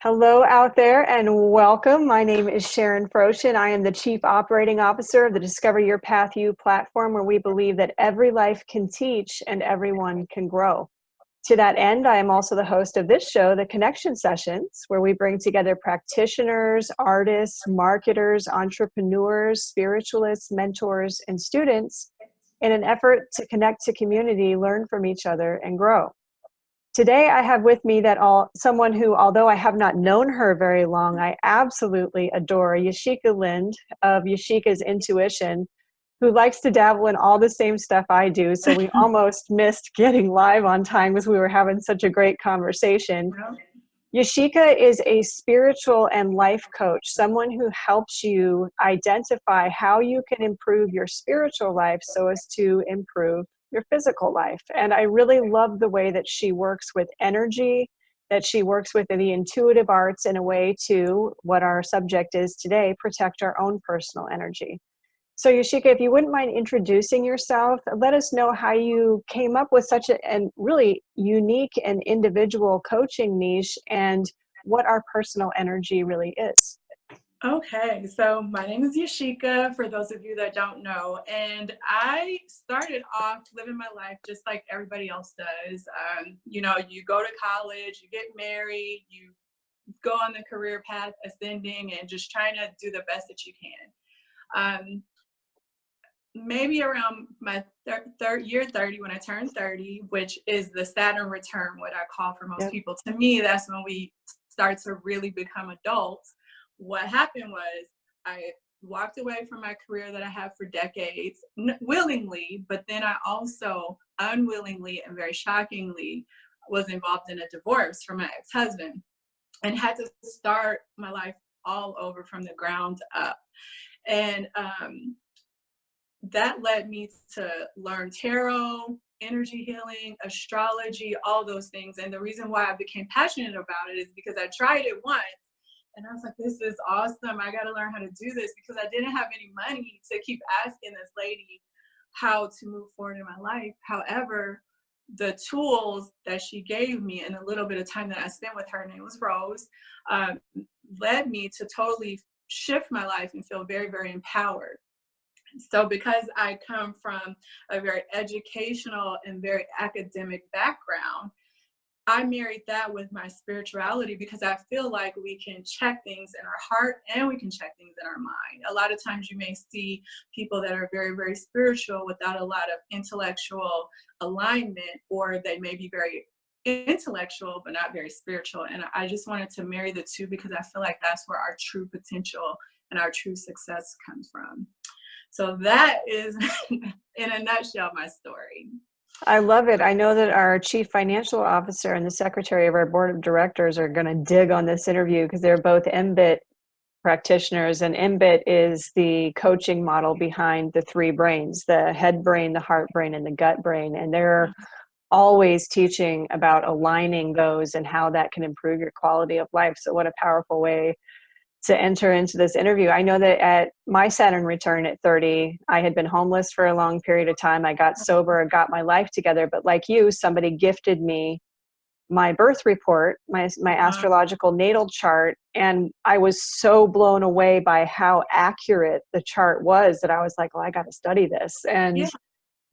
Hello out there and welcome. My name is Sharon Frosch and I am the Chief Operating Officer of the Discover Your Path U platform, where we believe that every life can teach and everyone can grow. To that end, I am also the host of this show, The Connection Sessions, where we bring together practitioners, artists, marketers, entrepreneurs, spiritualists, mentors, and students in an effort to connect to community, learn from each other, and grow. Today, I have with me someone who, although I have not known her very long, I absolutely adore, Yashica Lind of Yashica's Intuition, who likes to dabble in all the same stuff I do. So we almost missed getting live on time because we were having such a great conversation. Yashica is a spiritual and life coach, someone who helps you identify how you can improve your spiritual life so as to improve your physical life. And I really love the way that she works with energy, that she works with the intuitive arts in a way to, what our subject is today, protect our own personal energy. So Yashica, if you wouldn't mind introducing yourself, let us know how you came up with such a really unique and individual coaching niche and what our personal energy really is. Okay, so my name is Yashica, for those of you that don't know, and I started off living my life just like everybody else does. You go to college, you get married, you go on the career path ascending and just trying to do the best that you can. Maybe around my year 30, when I turned 30, which is the Saturn return, what I call for most people. To me, that's when we start to really become adults. What happened was I walked away from my career that I had for decades willingly, but then I also unwillingly and very shockingly was involved in a divorce from my ex-husband and had to start my life all over from the ground up. And that led me to learn tarot, energy healing, astrology, all those things. And the reason why I became passionate about it is because I tried it once and I was like, this is awesome. I got to learn how to do this, because I didn't have any money to keep asking this lady how to move forward in my life. However, the tools that she gave me and a little bit of time that I spent with her, her name was Rose, led me to totally shift my life and feel very, very empowered. So because I come from a very educational and very academic background, I married that with my spirituality, because I feel like we can check things in our heart and we can check things in our mind. A lot of times you may see people that are very, very spiritual without a lot of intellectual alignment, or they may be very intellectual but not very spiritual. And I just wanted to marry the two, because I feel like that's where our true potential and our true success comes from. So that is, in a nutshell, my story. I love it. I know that our Chief Financial Officer and the Secretary of our Board of Directors are going to dig on this interview, because they're both MBIT practitioners, and MBIT is the coaching model behind the three brains: the head brain, the heart brain, and the gut brain. And they're always teaching about aligning those and how that can improve your quality of life. So what a powerful way to enter into this interview. I know that at my Saturn return at 30, I had been homeless for a long period of time. I got sober, got my life together. But like you, somebody gifted me my birth report, my astrological natal chart. And I was so blown away by how accurate the chart was that I was like, well, I got to study this. And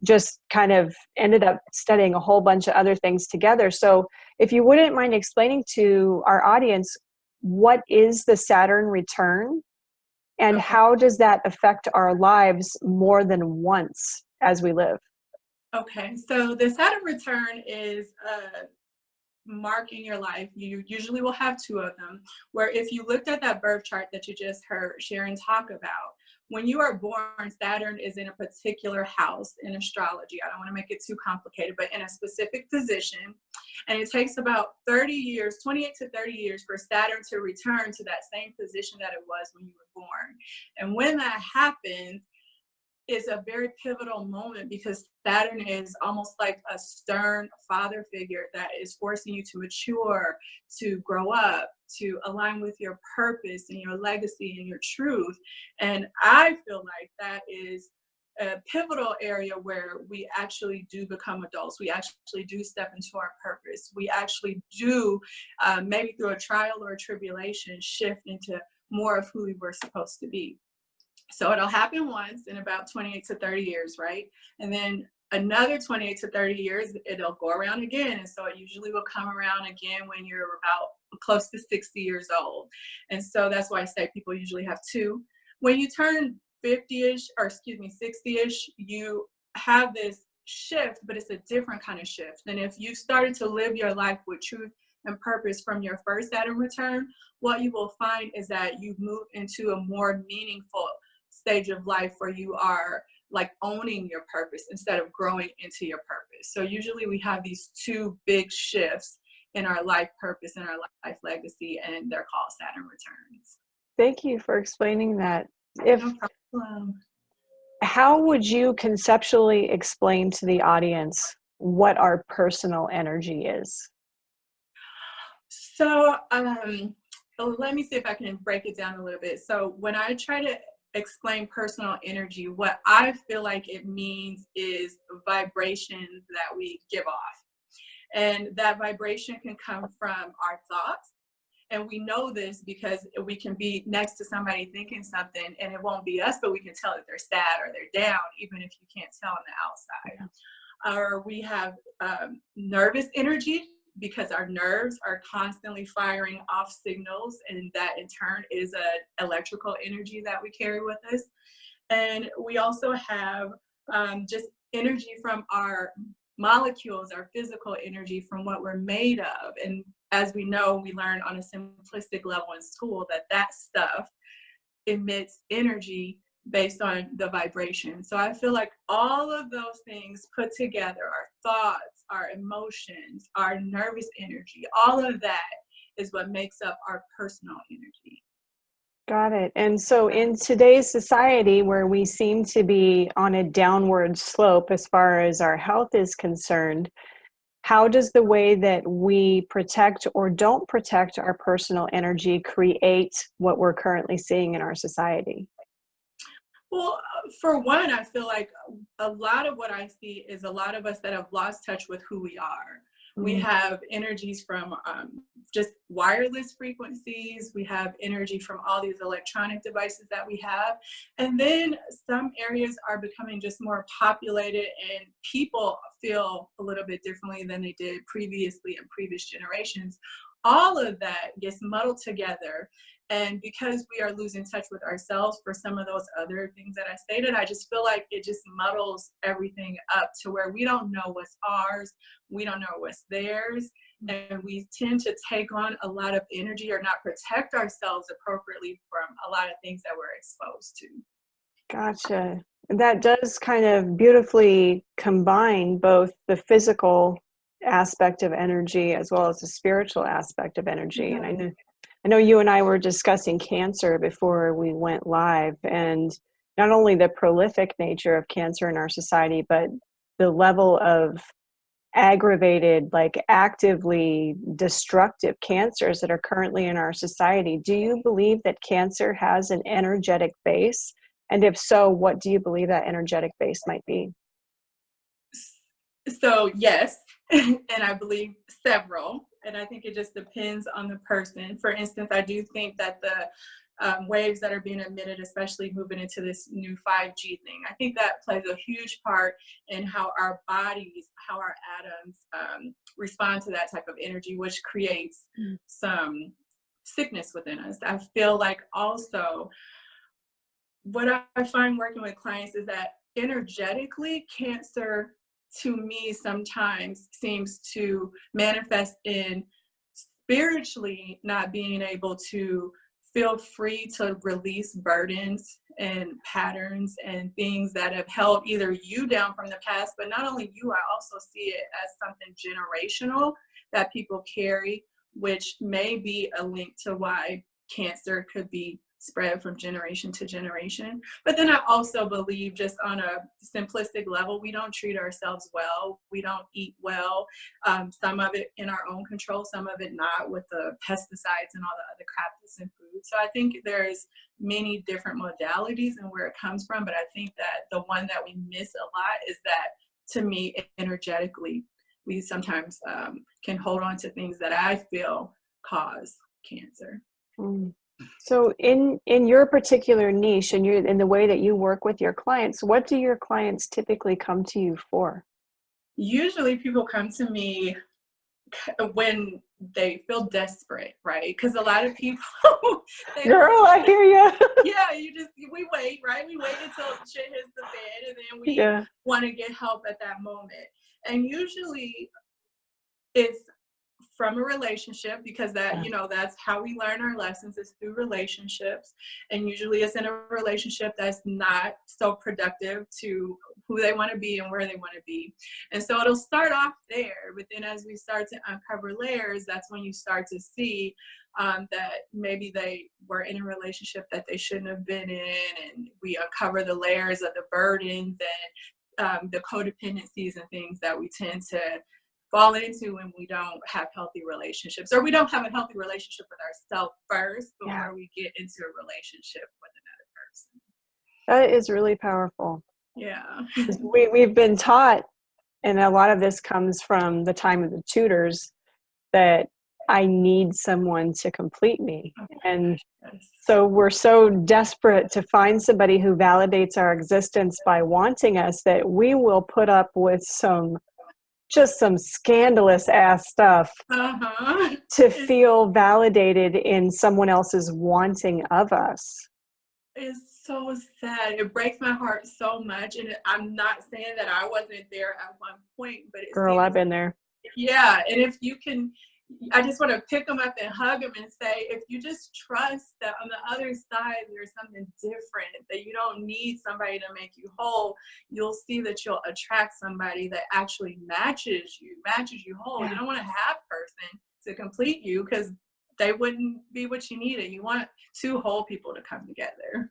just kind of ended up studying a whole bunch of other things together. So if you wouldn't mind explaining to our audience, what is the Saturn return and how does that affect our lives more than once as we live? Okay, so the Saturn return is marking your life. You usually will have two of them, where if you looked at that birth chart that you just heard Sharon talk about, when you are born, Saturn is in a particular house in astrology. I don't want to make it too complicated, but in a specific position. And it takes about 30 years, 28 to 30 years for Saturn to return to that same position that it was when you were born. And when that happens, it's a very pivotal moment, because Saturn is almost like a stern father figure that is forcing you to mature, to grow up, to align with your purpose and your legacy and your truth. And I feel like that is a pivotal area where we actually do become adults. We actually do step into our purpose. We actually do, maybe through a trial or a tribulation, shift into more of who we were supposed to be. So it'll happen once in about 28 to 30 years, right? And then another 28 to 30 years, it'll go around again. And so it usually will come around again when you're about close to 60 years old. And so that's why I say people usually have two. When you turn 50-ish, or excuse me, 60-ish, you have this shift, but it's a different kind of shift. And if you started to live your life with truth and purpose from your first Saturn return, what you will find is that you move into a more meaningful stage of life where you are like owning your purpose instead of growing into your purpose. So usually we have these two big shifts in our life purpose and our life legacy, and they're called Saturn returns. Thank you for explaining that. If No problem. How would you conceptually explain to the audience what our personal energy is? So let me see if I can break it down a little bit. So when I try to explain personal energy, what I feel like it means is vibrations that we give off. And that vibration can come from our thoughts. And we know this because we can be next to somebody thinking something and it won't be us, but we can tell that they're sad or they're down, even if you can't tell on the outside. Yeah. Or we have nervous energy, because our nerves are constantly firing off signals, and that in turn is an electrical energy that we carry with us. And we also have just energy from our molecules, our physical energy from what we're made of. And as we know, we learn on a simplistic level in school that that stuff emits energy based on the vibration. So I feel like all of those things put together, our thoughts, our emotions, our nervous energy, all of that is what makes up our personal energy. Got it. And so in today's society, where we seem to be on a downward slope as far as our health is concerned, how does the way that we protect or don't protect our personal energy create what we're currently seeing in our society? Well, for one, I feel like a lot of what I see is a lot of us that have lost touch with who we are. We have energies from just wireless frequencies. We have energy from all these electronic devices that we have. And then some areas are becoming just more populated, and people feel a little bit differently than they did previously in previous generations. All of that gets muddled together. And because we are losing touch with ourselves for some of those other things that I stated, I just feel like it just muddles everything up to where we don't know what's ours, we don't know what's theirs, and we tend to take on a lot of energy or not protect ourselves appropriately from a lot of things that we're exposed to. Gotcha. That does kind of beautifully combine both the physical aspect of energy as well as the spiritual aspect of energy. And I know you and I were discussing cancer before we went live, and not only the prolific nature of cancer in our society, but the level of aggravated, like actively destructive cancers that are currently in our society. Do you believe that cancer has an energetic base? And if so, what do you believe that energetic base might be? So yes, and I believe several, and I think it just depends on the person. For instance, I do think that the waves that are being emitted, especially moving into this new 5G thing, I think that plays a huge part in how our bodies, how our atoms respond to that type of energy, which creates some sickness within us. I feel like also what I find working with clients is that energetically, cancer to me sometimes seems to manifest in spiritually not being able to feel free to release burdens and patterns and things that have held either you down from the past, but not only you, I also see it as something generational that people carry, which may be a link to why cancer could be spread from generation to generation. But then I also believe, just on a simplistic level, we don't treat ourselves well. We don't eat well. Some of it in our own control, some of it not, with the pesticides and all the other crap that's in food. So I think there's many different modalities and where it comes from. But I think that the one that we miss a lot is that, to me, energetically, we sometimes can hold on to things that I feel cause cancer. So in your particular niche and in the way that you work with your clients, what do your clients typically come to you for? Usually people come to me when they feel desperate, right? Because a lot of people, Girl, I hear you. Yeah, we wait, right? We wait until shit hits the fan, and then we want to get help at that moment. And usually it's from a relationship, because that, that's how we learn our lessons, is through relationships. And usually it's in a relationship that's not so productive to who they want to be and where they want to be. And so it'll start off there, but then as we start to uncover layers, that's when you start to see that maybe they were in a relationship that they shouldn't have been in, and we uncover the layers of the burdens and the codependencies and things that we tend to fall into when we don't have healthy relationships, or we don't have a healthy relationship with ourselves first before we get into a relationship with another person. That is really powerful. Yeah. We've been taught, and a lot of this comes from the time of the tutors, that I need someone to complete me. And so we're so desperate to find somebody who validates our existence by wanting us that we will put up with some scandalous ass stuff to feel validated in someone else's wanting of us. It's so sad. It breaks my heart so much. And I'm not saying that I wasn't there at one point, but Girl, I've been there. Yeah. And if you can, I just want to pick them up and hug them and say, if you just trust that on the other side there's something different, that you don't need somebody to make you whole, you'll see that you'll attract somebody that actually matches you whole. You don't want to have a person to complete you, because they wouldn't be what you needed. You want two whole people to come together.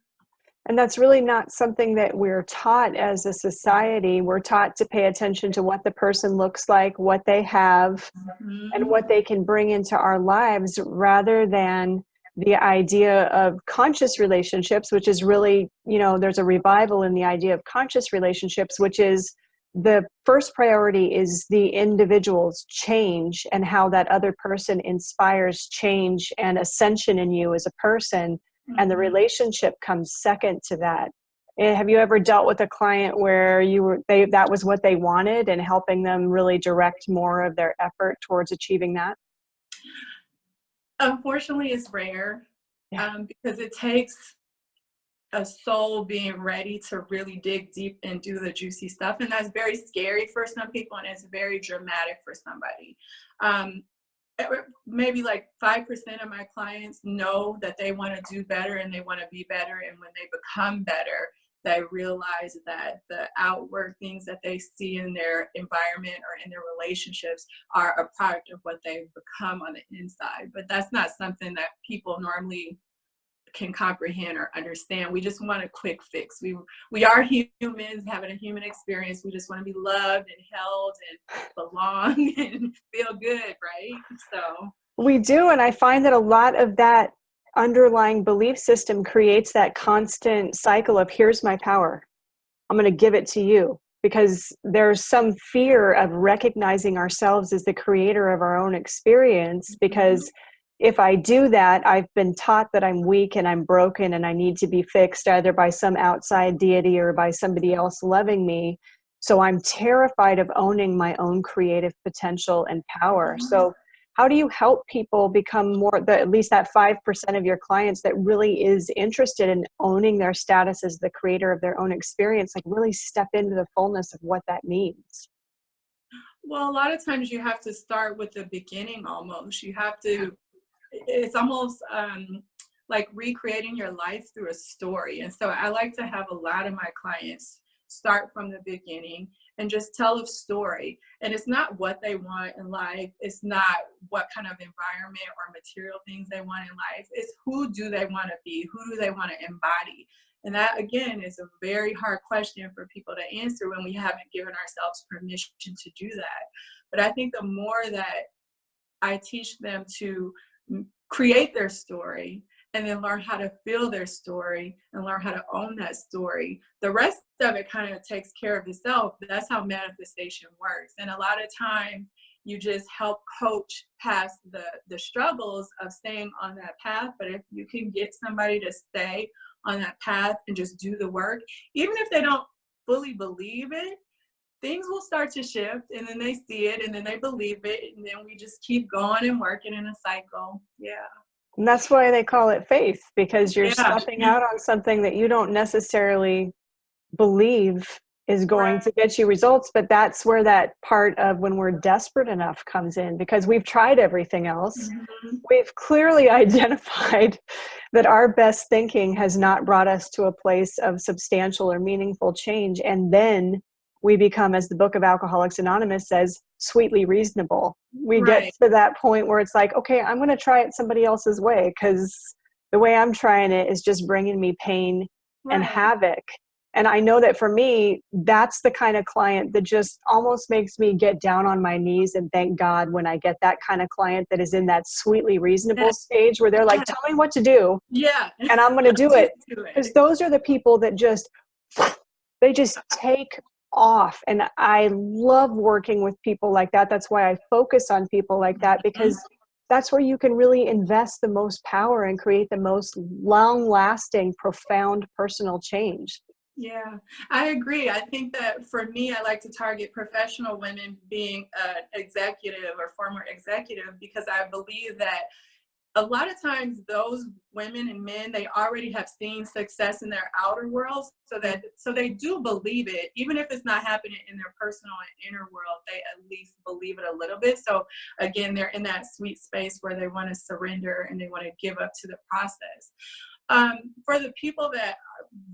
And that's really not something that we're taught as a society. We're taught to pay attention to what the person looks like, what they have, and what they can bring into our lives, rather than the idea of conscious relationships, which is really, there's a revival in the idea of conscious relationships, which is the first priority is the individual's change and how that other person inspires change and ascension in you as a person. And the relationship comes second to that. Have you ever dealt with a client where that was what they wanted, and helping them really direct more of their effort towards achieving that? Unfortunately, it's rare, because it takes a soul being ready to really dig deep and do the juicy stuff. And that's very scary for some people, and it's very dramatic for somebody. Maybe like 5% of my clients know that they want to do better and they want to be better. And when they become better, they realize that the outward things that they see in their environment or in their relationships are a product of what they've become on the inside. But that's not something that people normally can comprehend or understand. We just want a quick fix. We are humans having a human experience. We just want to be loved and held and belong and feel good, right? So we do. And I find that a lot of that underlying belief system creates that constant cycle of, here's my power, I'm going to give it to you, because there's some fear of recognizing ourselves as the creator of our own experience. Because if I do that, I've been taught that I'm weak and I'm broken and I need to be fixed either by some outside deity or by somebody else loving me. So I'm terrified of owning my own creative potential and power. So how do you help people become at least that 5% of your clients that really is interested in owning their status as the creator of their own experience, like really step into the fullness of what that means? Well, a lot of times you have to start with the beginning almost. It's almost like recreating your life through a story. And so I like to have a lot of my clients start from the beginning and just tell a story. And it's not what they want in life. It's not what kind of environment or material things they want in life. It's who do they want to be? Who do they want to embody? And that, again, is a very hard question for people to answer when we haven't given ourselves permission to do that. But I think the more that I teach them to create their story and then learn how to feel their story and learn how to own that story, the rest of it kind of takes care of itself. That's how manifestation works. And a lot of times you just help coach past the struggles of staying on that path. But if you can get somebody to stay on that path and just do the work, even if they don't fully believe it, things will start to shift, and then they see it, and then they believe it, and then we just keep going and working in a cycle. Yeah. And that's why they call it faith, because you're Yeah. stepping out on something that you don't necessarily believe is going to get you results. But that's where that part of when we're desperate enough comes in, because we've tried everything else. Mm-hmm. We've clearly identified that our best thinking has not brought us to a place of substantial or meaningful change. And then we become, as the book of Alcoholics Anonymous says, sweetly reasonable. We get to that point where it's like, okay, I'm going to try it somebody else's way, because the way I'm trying it is just bringing me pain and havoc. And I know that for me, that's the kind of client that just almost makes me get down on my knees and thank God when I get that kind of client that is in that sweetly reasonable stage where they're like, tell me what to do. Yeah. And I'm going to do it. Because those are the people that they just take off. And I love working with people like that. That's why I focus on people like that, because that's where you can really invest the most power and create the most long-lasting, profound personal change. Yeah, I agree. I think that for me, I like to target professional women being an executive or former executive, because I believe that a lot of times those women and men, they already have seen success in their outer worlds, so they do believe it, even if it's not happening in their personal and inner world, they at least believe it a little bit. So again, they're in that sweet space where they want to surrender and they want to give up to the process. For the people that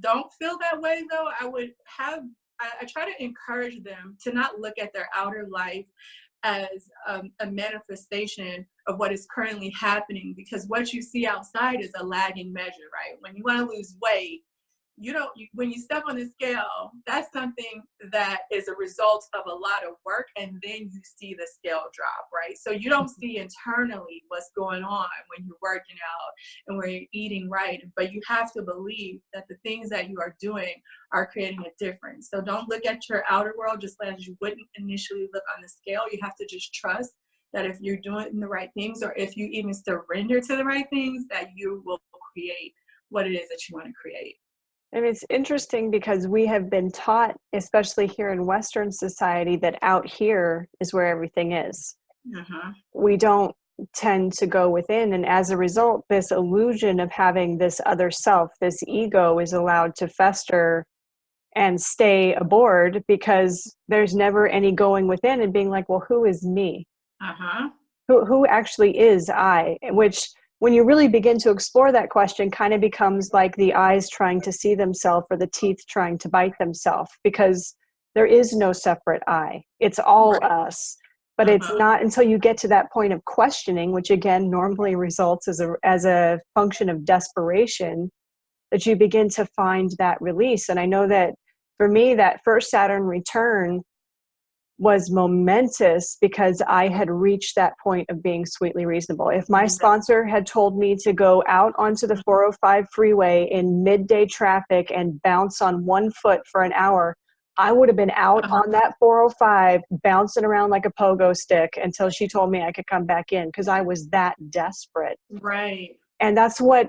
don't feel that way, though, I try to encourage them to not look at their outer life as a manifestation of what is currently happening, because what you see outside is a lagging measure, right? When you want to lose weight, when you step on the scale, that's something that is a result of a lot of work, and then you see the scale drop, right? So you don't see internally what's going on when you're working out and when you're eating right, but you have to believe that the things that you are doing are creating a difference. So don't look at your outer world just as you wouldn't initially look on the scale. You have to just trust that if you're doing the right things, or if you even surrender to the right things, that you will create what it is that you want to create. And it's interesting because we have been taught, especially here in Western society, that out here is where everything is. We don't tend to go within. And as a result, this illusion of having this other self, this ego, is allowed to fester and stay aboard, because there's never any going within and being like, well, who is me? Who actually is I? Which, when you really begin to explore that question, kind of becomes like the eyes trying to see themselves or the teeth trying to bite themselves, because there is no separate I. It's all us. But it's not until you get to that point of questioning, which again normally results as a function of desperation, that you begin to find that release. And I know that for me, that first Saturn return was momentous, because I had reached that point of being sweetly reasonable. If my sponsor had told me to go out onto the 405 freeway in midday traffic and bounce on one foot for an hour, I would have been out on that 405 bouncing around like a pogo stick until she told me I could come back in, because I was that desperate. Right. And that's what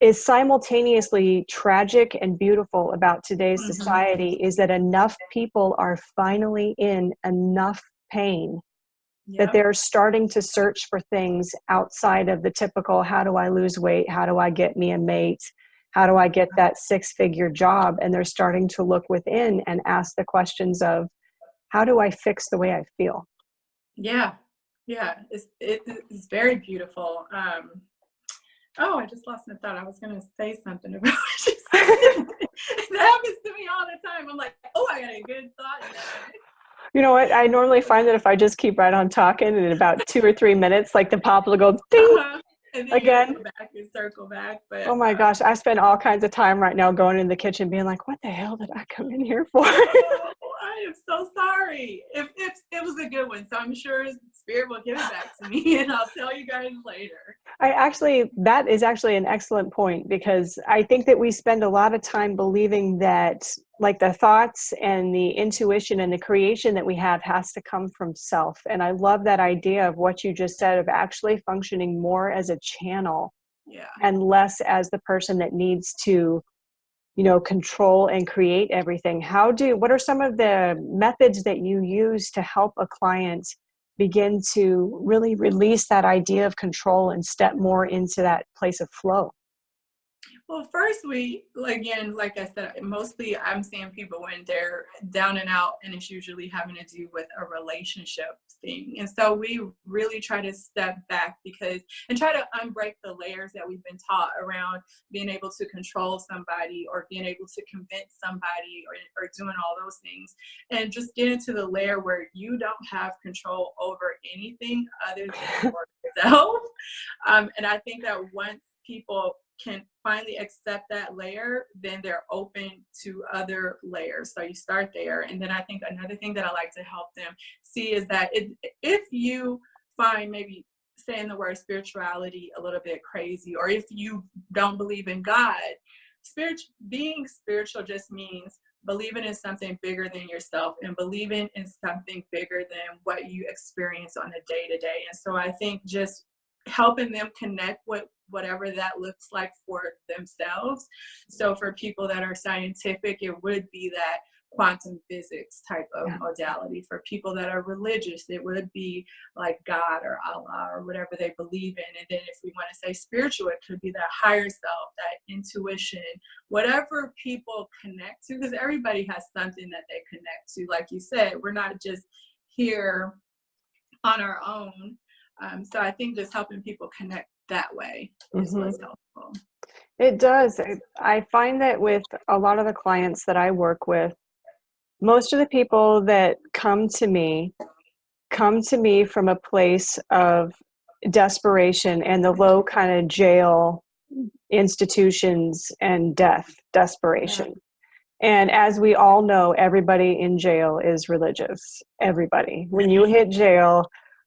is simultaneously tragic and beautiful about today's society, is that enough people are finally in enough pain that they're starting to search for things outside of the typical, how do I lose weight? How do I get me a mate? How do I get that 6-figure job? And they're starting to look within and ask the questions of, how do I fix the way I feel? Yeah. It's very beautiful. Oh, I just lost my thought. I was going to say something about what you said. That happens to me all the time. I'm like, oh, I got a good thought. You know what? I normally find that if I just keep right on talking, and in about 2 or 3 minutes, like the pop will go ding And then you again. go back and circle back. Oh But my gosh, I spend all kinds of time right now going in the kitchen being like, what the hell did I come in here for? oh, I am so sorry. If it was a good one, so I'm sure Spirit will give it back to me, and I'll tell you guys later. That is actually an excellent point, because I think that we spend a lot of time believing that like the thoughts and the intuition and the creation that we have has to come from self. And I love that idea of what you just said, of actually functioning more as a channel Yeah. and less as the person that needs to, control and create everything. What are some of the methods that you use to help a client begin to really release that idea of control and step more into that place of flow? Well, first again, like I said, mostly I'm seeing people when they're down and out, and it's usually having to do with a relationship thing. And so we really try to step back and try to unbreak the layers that we've been taught around being able to control somebody or being able to convince somebody or doing all those things, and just get into the layer where you don't have control over anything other than yourself. And I think that once people can finally accept that layer, then they're open to other layers. So you start there. And then I think another thing that I like to help them see is that if you find maybe saying the word spirituality a little bit crazy, or if you don't believe in God, being spiritual just means believing in something bigger than yourself and believing in something bigger than what you experience on a day-to-day. And so I think just helping them connect with whatever that looks like for themselves. So for people that are scientific, it would be that quantum physics type of modality. For people that are religious, it would be like God or Allah or whatever they believe in. And then if we want to say spiritual, it could be that higher self, that intuition, whatever people connect to, because everybody has something that they connect to. Like you said, we're not just here on our own. So I think just helping people connect that way is what's helpful. It does. I find that with a lot of the clients that I work with, most of the people that come to me from a place of desperation and the low kind of jail institutions and desperation. And as we all know, everybody in jail is religious. Everybody. When you hit jail,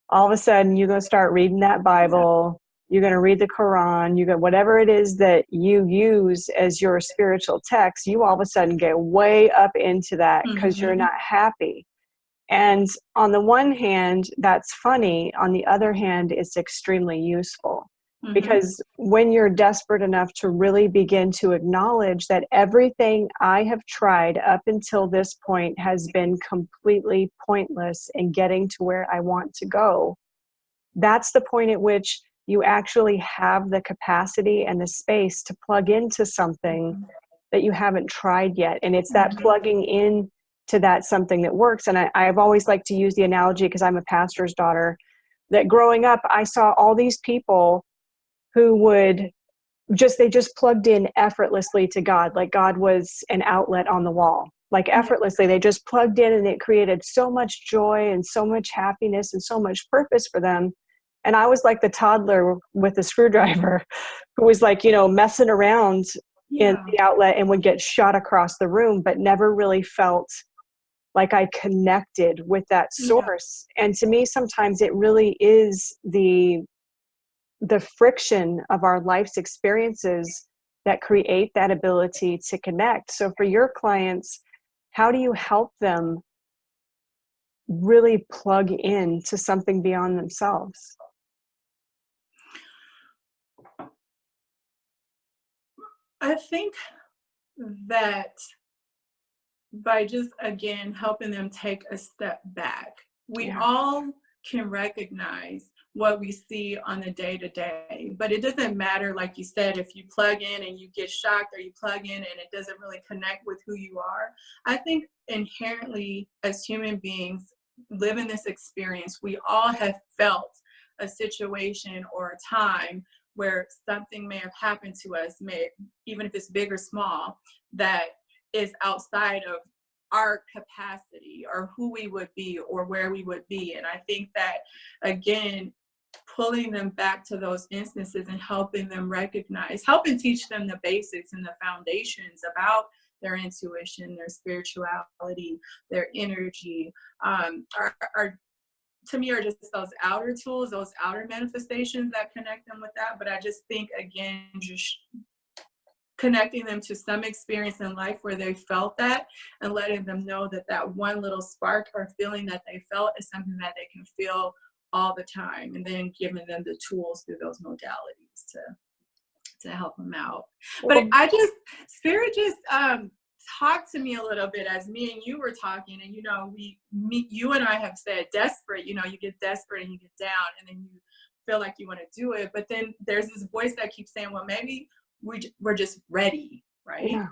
all of a sudden you're going to start reading that Bible. You're going to read the Quran. You got whatever it is that you use as your spiritual text. You all of a sudden get way up into that because you're not happy. And on the one hand, that's funny. On the other hand, it's extremely useful. Because when you're desperate enough to really begin to acknowledge that everything I have tried up until this point has been completely pointless in getting to where I want to go, that's the point at which you actually have the capacity and the space to plug into something that you haven't tried yet. And it's that plugging in to that something that works. And I've always liked to use the analogy, because I'm a pastor's daughter, that growing up, I saw all these people who they just plugged in effortlessly to God, like God was an outlet on the wall. Like effortlessly, they just plugged in, and it created so much joy and so much happiness and so much purpose for them. And I was like the toddler with the screwdriver who was like, messing around in the outlet and would get shot across the room, but never really felt like I connected with that source. And to me, sometimes it really is the friction of our life's experiences that create that ability to connect. So for your clients, how do you help them really plug in to something beyond themselves? I think that by just, again, helping them take a step back, we all can recognize what we see on the day-to-day, but it doesn't matter, like you said, if you plug in and you get shocked, or you plug in and it doesn't really connect with who you are. I think inherently as human beings living this experience, we all have felt a situation or a time where something may have happened to us, even if it's big or small, that is outside of our capacity or who we would be or where we would be. And I think that, again, pulling them back to those instances and helping them recognize, helping teach them the basics and the foundations about their intuition, their spirituality, their energy, are to me, are just those outer tools, those outer manifestations that connect them with that. But I just think, again, just connecting them to some experience in life where they felt that, and letting them know that that one little spark or feeling that they felt is something that they can feel all the time, and then giving them the tools through those modalities to help them out. But Spirit just talked to me a little bit as me and you were talking, and you and I have said desperate, you get desperate and you get down and then you feel like you want to do it, but then there's this voice that keeps saying, well, maybe we're just ready, right? Yeah.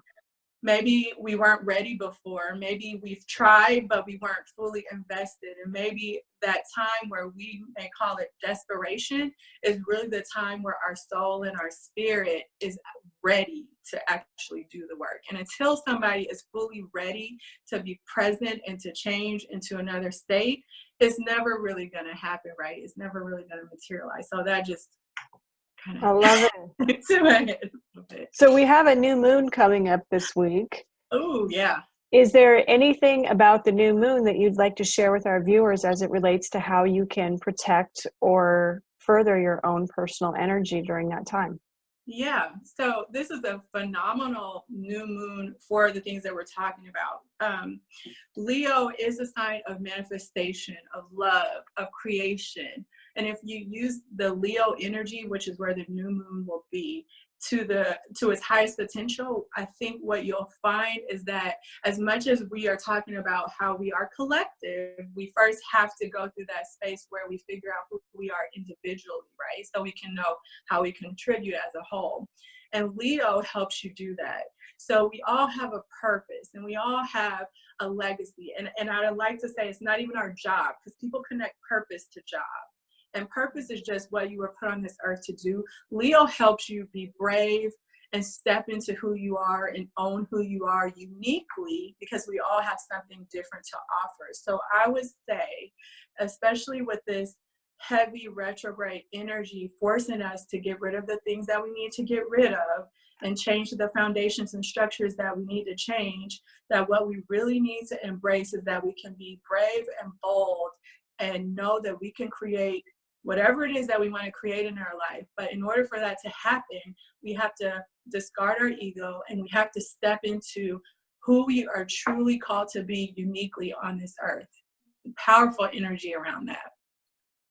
Maybe we weren't ready before. Maybe we've tried, but we weren't fully invested. And maybe that time where we may call it desperation is really the time where our soul and our spirit is ready to actually do the work. And until somebody is fully ready to be present and to change into another state, it's never really going to happen, right? It's never really going to materialize. So that just kind of, I love it. to my head a little bit. So we have a new moon coming up this week. Oh, yeah. Is there anything about the new moon that you'd like to share with our viewers as it relates to how you can protect or further your own personal energy during that time? Yeah, so this is a phenomenal new moon for the things that we're talking about. Leo is a sign of manifestation, of love, of creation. And if you use the Leo energy, which is where the new moon will be, to its highest potential, I think what you'll find is that as much as we are talking about how we are collective, we first have to go through that space where we figure out who we are individually, right? So we can know how we contribute as a whole. And Leo helps you do that. So we all have a purpose and we all have a legacy. And I'd like to say it's not even our job, because people connect purpose to job. And purpose is just what you were put on this earth to do. Leo helps you be brave and step into who you are and own who you are uniquely, because we all have something different to offer. So I would say, especially with this heavy retrograde energy forcing us to get rid of the things that we need to get rid of and change the foundations and structures that we need to change, that what we really need to embrace is that we can be brave and bold and know that we can create whatever it is that we want to create in our life. But in order for that to happen, we have to discard our ego and we have to step into who we are truly called to be uniquely on this earth. Powerful energy around that.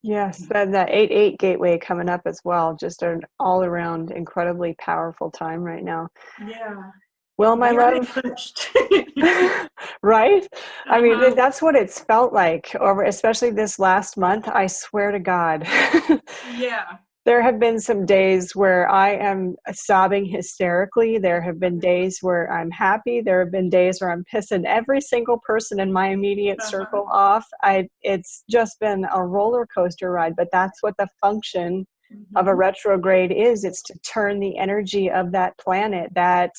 Yes, that 8/8 gateway coming up as well. Just an all around incredibly powerful time right now. Yeah. Well, my love, right? I mean, that's what it's felt like over, especially this last month. I swear to God. Yeah. There have been some days where I am sobbing hysterically. There have been days where I'm happy. There have been days where I'm pissing every single person in my immediate circle off. It's just been a roller coaster ride, but that's what the function of a retrograde is. It's to turn the energy of that planet. That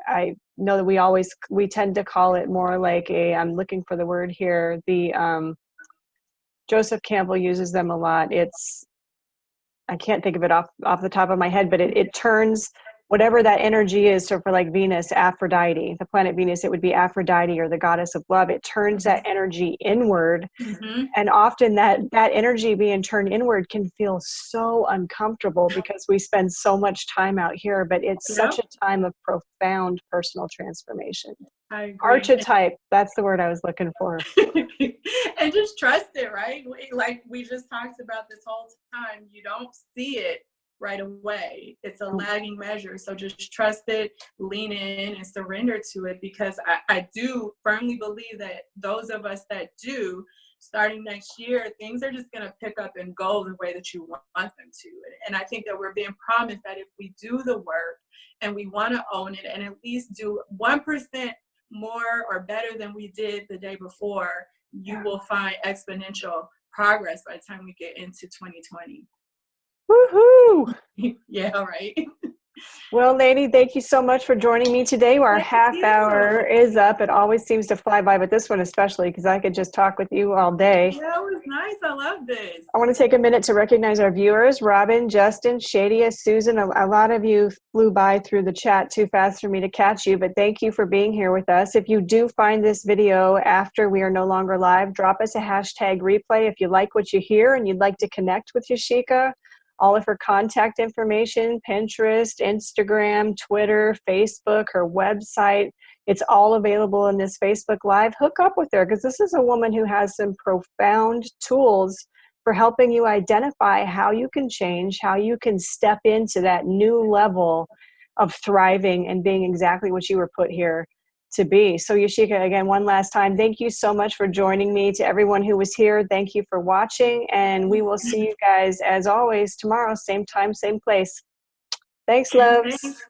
I know that we tend to call it more like I'm looking for the word here. Joseph Campbell uses them a lot. I can't think of it off the top of my head, but it turns whatever that energy is. So for like Venus, Aphrodite, the planet Venus, it would be Aphrodite or the goddess of love. It turns that energy inward. And often that energy being turned inward can feel so uncomfortable because we spend so much time out here, but it's such a time of profound personal transformation. I agree. Archetype, that's the word I was looking for. And just trust it, right? Like we just talked about this whole time, you don't see it right away. It's a lagging measure. So just trust it, lean in and surrender to it, because I do firmly believe that those of us that do, starting next year, things are just going to pick up and go the way that you want them to. And I think that we're being promised that if we do the work and we want to own it and at least do 1% more or better than we did the day before, you will find exponential progress by the time we get into 2020. Woohoo! Yeah, right. Well, lady, thank you so much for joining me today. Our Thank half hour you. is up. It always seems to fly by, but this one especially, because I could just talk with you all day. That was nice. I love this. I want to take a minute to recognize our viewers, Robin, Justin, Shadia, Susan. A lot of you flew by through the chat too fast for me to catch you, but thank you for being here with us. If you do find this video after we are no longer live, drop us a hashtag replay if you like what you hear and you'd like to connect with Yashica. All of her contact information, Pinterest, Instagram, Twitter, Facebook, her website. It's all available in this Facebook Live. Hook up with her because this is a woman who has some profound tools for helping you identify how you can change, how you can step into that new level of thriving and being exactly what you were put here to be. So Yashica, again, one last time, thank you so much for joining me. To everyone who was here, thank you for watching, and we will see you guys as always tomorrow, same time, same place. Thanks, loves. Thanks.